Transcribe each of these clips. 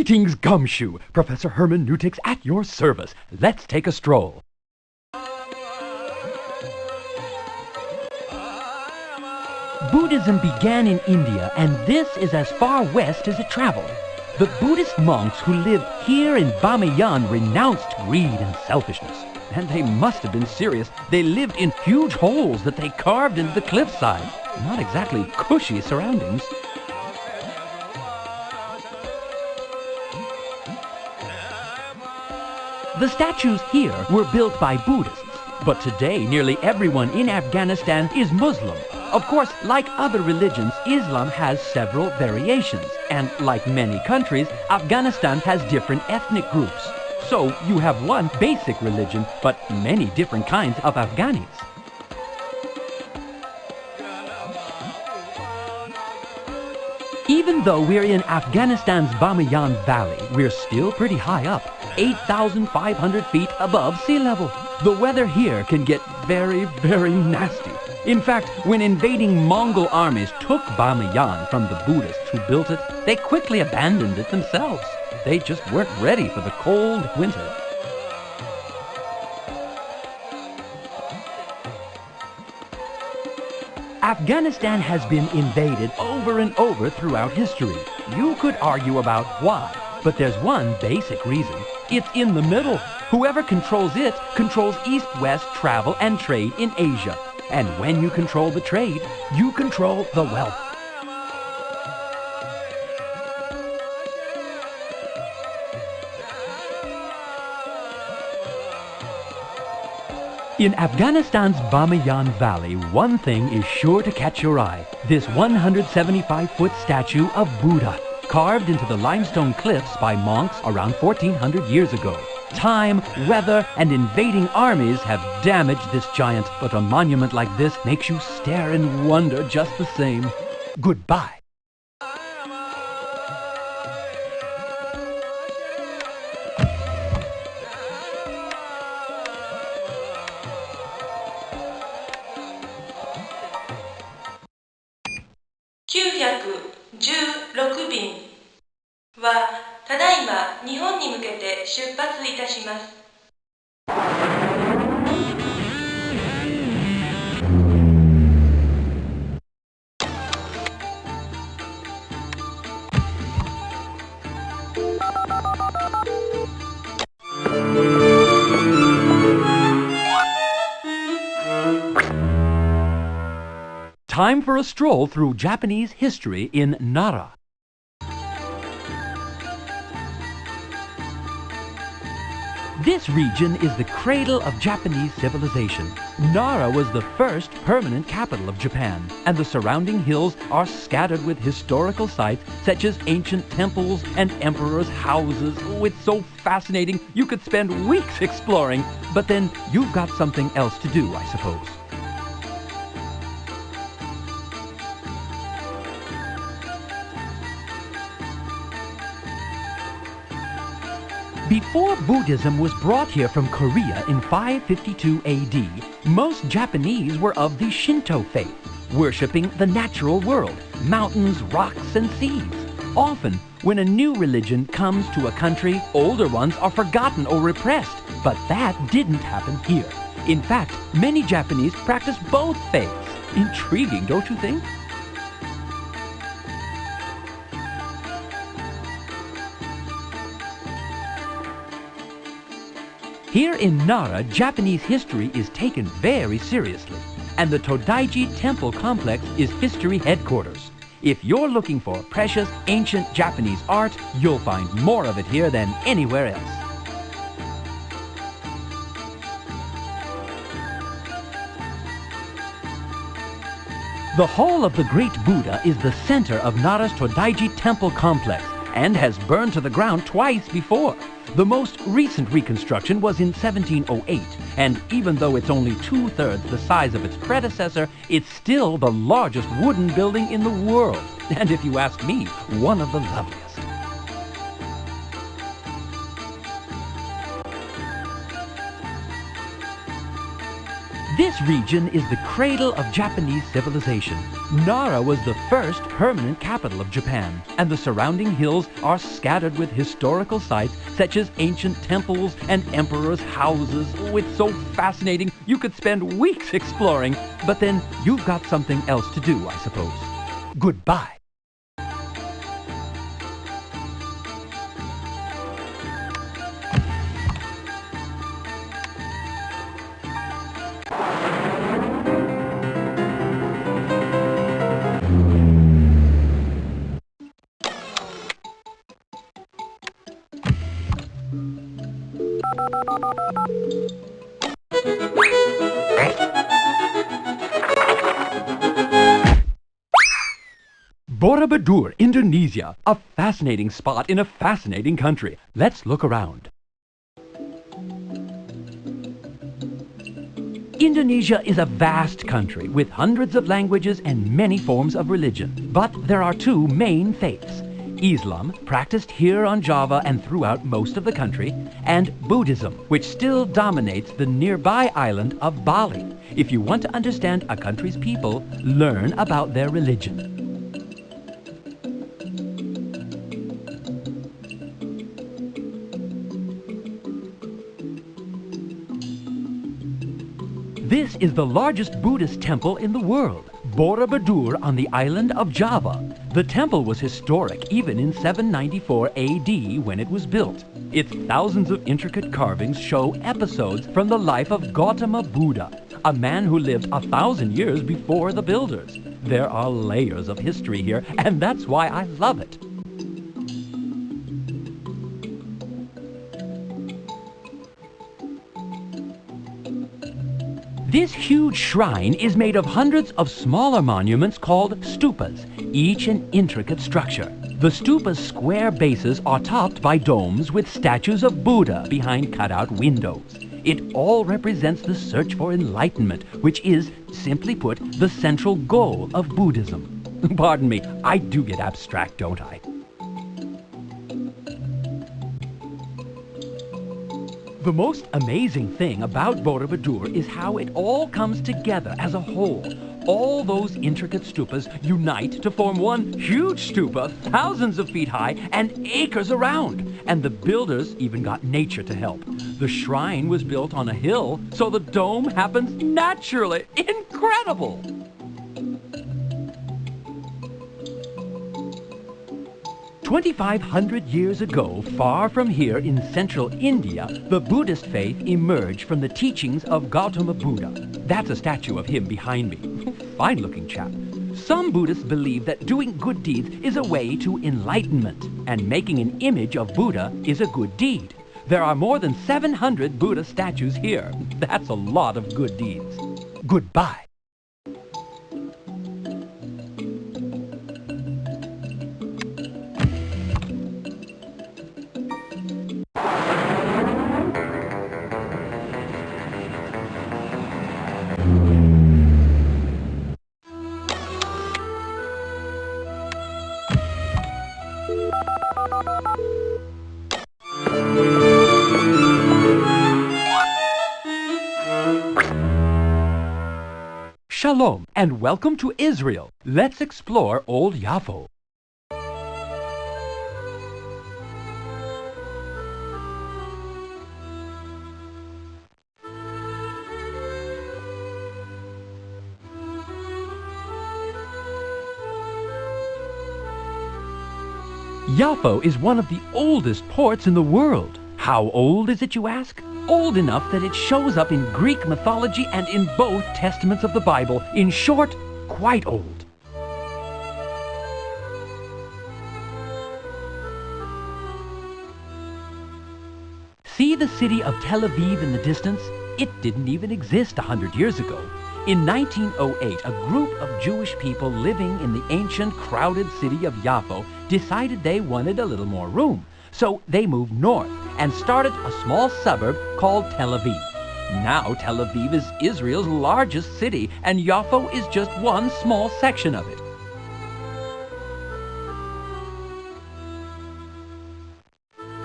Greetings, Gumshoe! Professor Herman Nootix at your service. Let's take a stroll. Buddhism began in India, and this is as far west as it traveled. The Buddhist monks who lived here in Bamiyan renounced greed and selfishness. And they must have been serious. They lived in huge holes that they carved into the cliffside. Not exactly cushy surroundings. The statues here were built by Buddhists, but today nearly everyone in Afghanistan is Muslim. Of course, like other religions, Islam has several variations, and like many countries, Afghanistan has different ethnic groups. So you have one basic religion, but many different kinds of Afghanis. Even though we're in Afghanistan's Bamiyan Valley, we're still pretty high up, 8,500 feet above sea level. The weather here can get very, very nasty. In fact, when invading Mongol armies took Bamiyan from the Buddhists who built it, they quickly abandoned it themselves. They just weren't ready for the cold winter. Afghanistan has been invaded over and over throughout history. You could argue about why, but there's one basic reason. It's in the middle. Whoever controls it controls east-west travel and trade in Asia. And when you control the trade, you control the wealth. In Afghanistan's Bamiyan Valley, one thing is sure to catch your eye. This 175-foot statue of Buddha, carved into the limestone cliffs by monks around 1400 years ago. Time, weather, and invading armies have damaged this giant, but a monument like this makes you stare and wonder just the same. Goodbye. (916 便はただいま日本に向けて出発いたします。Time for a stroll through Japanese history in Nara. This region is the cradle of Japanese civilization. Nara was the first permanent capital of Japan, and the surrounding hills are scattered with historical sites such as ancient temples and emperors' houses. Oh, it's so fascinating. You could spend weeks exploring, but then you've got something else to do, I suppose. Before Buddhism was brought here from Korea in 552 AD, most Japanese were of the Shinto faith, worshipping the natural world, mountains, rocks, and seas. Often, when a new religion comes to a country, older ones are forgotten or repressed, but that didn't happen here. In fact, many Japanese practice both faiths. Intriguing, don't you think? Here in Nara, Japanese history is taken very seriously, and the Todaiji Temple Complex is history headquarters. If you're looking for precious, ancient Japanese art, you'll find more of it here than anywhere else. The Hall of the Great Buddha is the center of Nara's Todaiji Temple Complex and has burned to the ground twice before. The most recent reconstruction was in 1708, and even though it's only 2/3 the size of its predecessor, it's still the largest wooden building in the world, and if you ask me, one of the loveliest. This region is the cradle of Japanese civilization. Nara was the first permanent capital of Japan, and the surrounding hills are scattered with historical sites such as ancient temples and emperors' houses. Oh, it's so fascinating, you could spend weeks exploring, but then you've got something else to do, I suppose. Goodbye. Borobudur, Indonesia, a fascinating spot in a fascinating country. Let's look around. Indonesia is a vast country with hundreds of languages and many forms of religion. But there are two main faiths: Islam, practiced here on Java and throughout most of the country, and Buddhism, which still dominates the nearby island of Bali. If you want to understand a country's people, learn about their religion. This is the largest Buddhist temple in the world, Borobudur on the island of Java. The temple was historic even in 794 AD when it was built. Its thousands of intricate carvings show episodes from the life of Gautama Buddha, a man who lived 1,000 years before the builders. There are layers of history here, and that's why I love it. This huge shrine is made of hundreds of smaller monuments called stupas, each an intricate structure. The stupa's square bases are topped by domes with statues of Buddha behind cutout windows. It all represents the search for enlightenment, which is, simply put, the central goal of Buddhism. Pardon me, I do get abstract, don't I? The most amazing thing about Borobudur is how it all comes together as a whole. All those intricate stupas unite to form one huge stupa, thousands of feet high and acres around. And the builders even got nature to help. The shrine was built on a hill, so the dome happens naturally. Incredible! "2,500 years ago, far from here in central India, the Buddhist faith emerged from the teachings of Gautama Buddha." That's a statue of him behind me. Fine-looking chap. Some Buddhists believe that doing good deeds is a way to enlightenment, and making an image of Buddha is a good deed. There are more than 700 Buddha statues here. That's a lot of good deeds. Goodbye. Shalom and welcome to Israel. Let's explore Old Yaffo. Yaffo is one of the oldest ports in the world. How old is it, you ask? Old enough that it shows up in Greek mythology and in both testaments of the Bible. In short, quite old. See the city of Tel Aviv in the distance? It didn't even exist 100 years ago. In 1908, a group of Jewish people living in the ancient, crowded city of Yaffo decided they wanted a little more room. So they moved north and started a small suburb called Tel Aviv. Now Tel Aviv is Israel's largest city, and Yaffo is just one small section of it.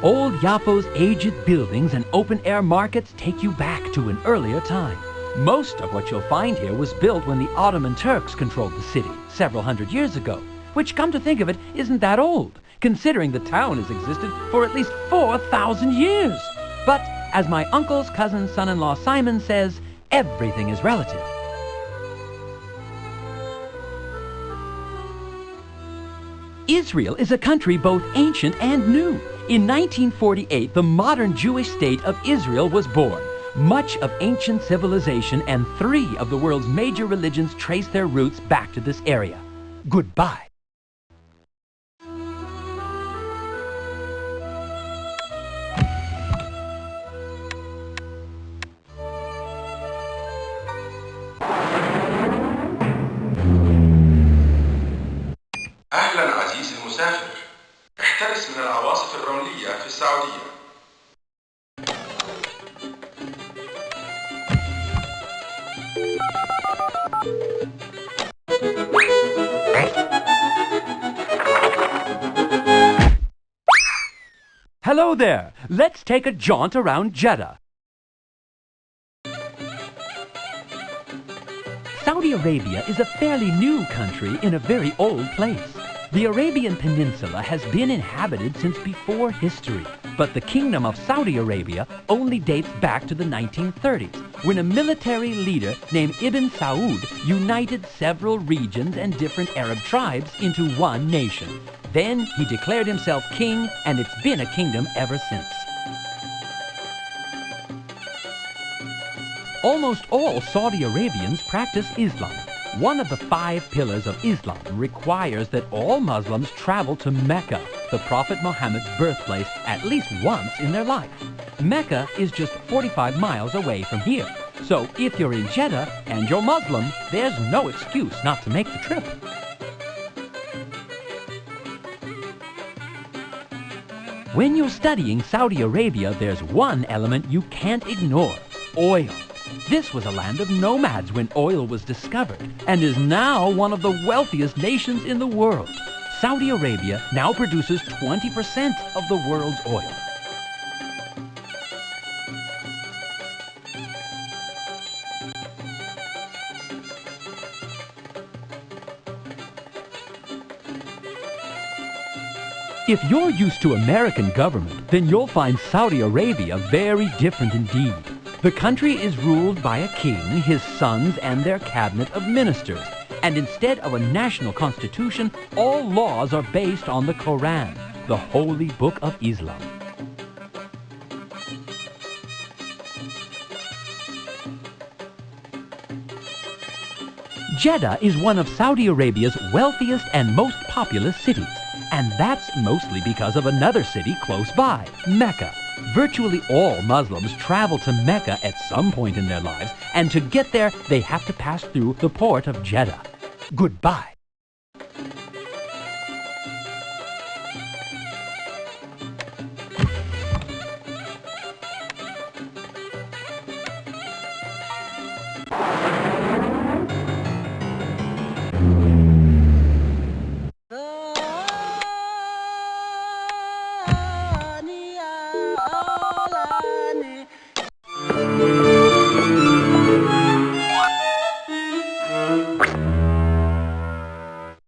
Old Yaffo's aged buildings and open-air markets take you back to an earlier time. Most of what you'll find here was built when the Ottoman Turks controlled the city several hundred years ago, which, come to think of it, isn't that old, considering the town has existed for at least 4,000 years. But as my uncle's cousin's son-in-law Simon says, everything is relative. Israel is a country both ancient and new. In 1948, the modern Jewish state of Israel was born. Much of ancient civilization and 3 of the world's major religions trace their roots back to this area. Goodbye. أهلا عزيزي المسافر، احترس من العواصف الرملية في السعودية. Hello there. Let's take a jaunt around Jeddah. Saudi Arabia is a fairly new country in a very old place. The Arabian Peninsula has been inhabited since before history, but the Kingdom of Saudi Arabia only dates back to the 1930s, when a military leader named Ibn Saud united several regions and different Arab tribes into one nation. Then he declared himself king, and it's been a kingdom ever since. Almost all Saudi Arabians practice Islam. One of the 5 pillars of Islam requires that all Muslims travel to Mecca, the Prophet Muhammad's birthplace, at least once in their life. Mecca is just 45 miles away from here. So if you're in Jeddah and you're Muslim, there's no excuse not to make the trip. When you're studying Saudi Arabia, there's one element you can't ignore: oil. This was a land of nomads when oil was discovered, and is now one of the wealthiest nations in the world. Saudi Arabia now produces 20% of the world's oil. If you're used to American government, then you'll find Saudi Arabia very different indeed. The country is ruled by a king, his sons, and their cabinet of ministers. And instead of a national constitution, all laws are based on the Quran, the holy book of Islam. Jeddah is one of Saudi Arabia's wealthiest and most populous cities. And that's mostly because of another city close by, Mecca. Virtually all Muslims travel to Mecca at some point in their lives, and to get there, they have to pass through the port of Jeddah. Goodbye.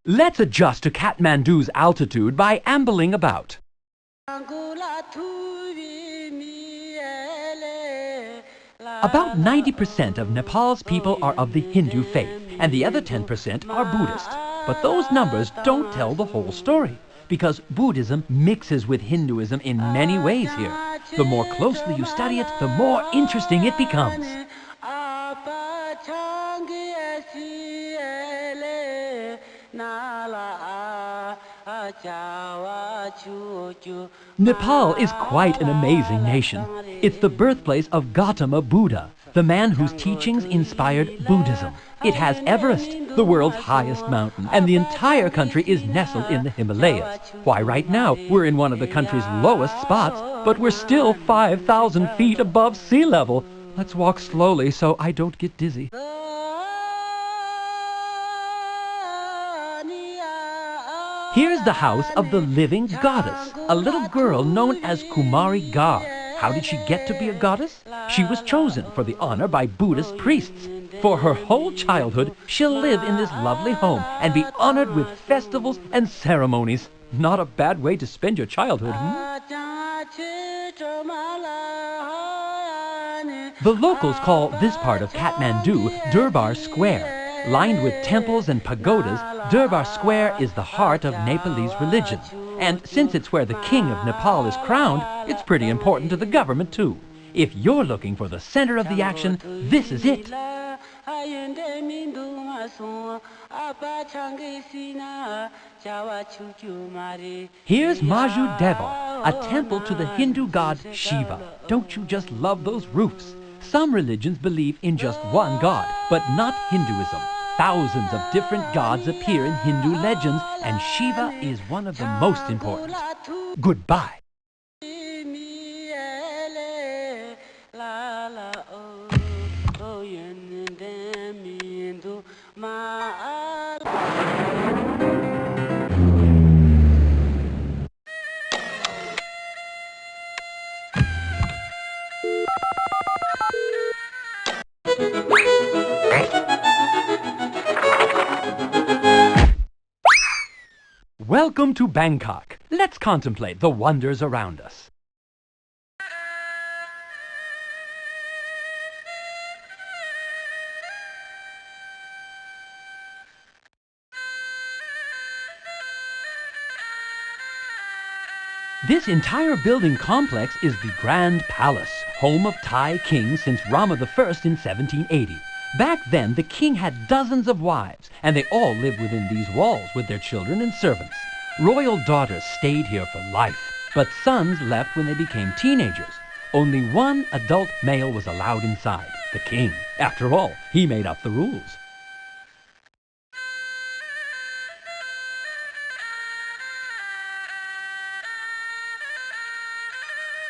Let's adjust to Kathmandu's altitude by ambling about. About 90% of Nepal's people are of the Hindu faith, and the other 10% are Buddhist. But those numbers don't tell the whole story, because Buddhism mixes with Hinduism in many ways here. The more closely you study it, the more interesting it becomes. Nepal is quite an amazing nation. It's the birthplace of Gautama Buddha, the man whose teachings inspired Buddhism. It has Everest, the world's highest mountain, and the entire country is nestled in the Himalayas. Why, right now, we're in one of the country's lowest spots, but we're still 5,000 feet above sea level. Let's walk slowly so I don't get dizzy. Here's the house of the living goddess, a little girl known as Kumari Gar. How did she get to be a goddess? She was chosen for the honor by Buddhist priests. For her whole childhood, she'll live in this lovely home and be honored with festivals and ceremonies. Not a bad way to spend your childhood, The locals call this part of Kathmandu Durbar Square. Lined with temples and pagodas, Durbar Square is the heart of Nepalese religion. And since it's where the king of Nepal is crowned, it's pretty important to the government too. If you're looking for the center of the action, this is it. Here's Maju Deva, a temple to the Hindu god Shiva. Don't you just love those roofs? Some religions believe in just one god, but not Hinduism. Thousands of different gods appear in Hindu legends, and Shiva is one of the most important. Goodbye. Welcome to Bangkok. Let's contemplate the wonders around us. This entire building complex is the Grand Palace, home of Thai kings since Rama I in 1780. Back then, the king had dozens of wives, and they all lived within these walls with their children and servants. Royal daughters stayed here for life, but sons left when they became teenagers. Only one adult male was allowed inside, the king. After all, he made up the rules.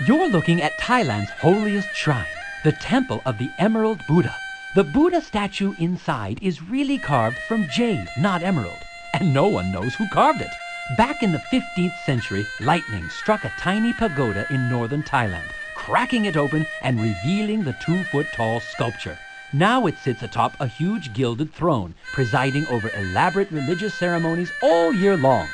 You're looking at Thailand's holiest shrine, the Temple of the Emerald Buddha. The Buddha statue inside is really carved from jade, not emerald, and no one knows who carved it. Back in the 15th century, lightning struck a tiny pagoda in northern Thailand, cracking it open and revealing the 2-foot-tall sculpture. Now it sits atop a huge gilded throne, presiding over elaborate religious ceremonies all year long.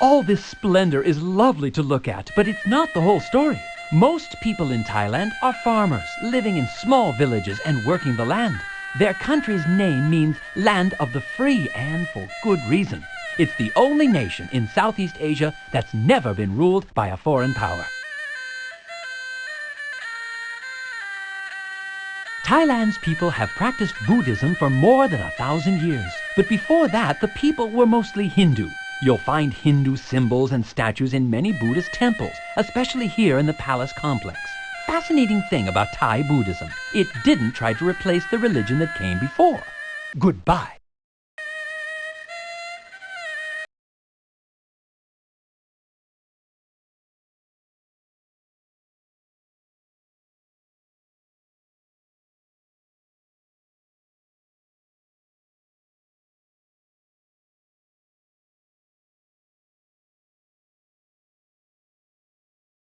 All this splendor is lovely to look at, but it's not the whole story. Most people in Thailand are farmers, living in small villages and working the land. Their country's name means land of the free, and for good reason. It's the only nation in Southeast Asia that's never been ruled by a foreign power. Thailand's people have practiced Buddhism for more than 1,000 years. But before that, the people were mostly Hindu. You'll find Hindu symbols and statues in many Buddhist temples, especially here in the palace complex. Fascinating thing about Thai Buddhism, it didn't try to replace the religion that came before. Goodbye.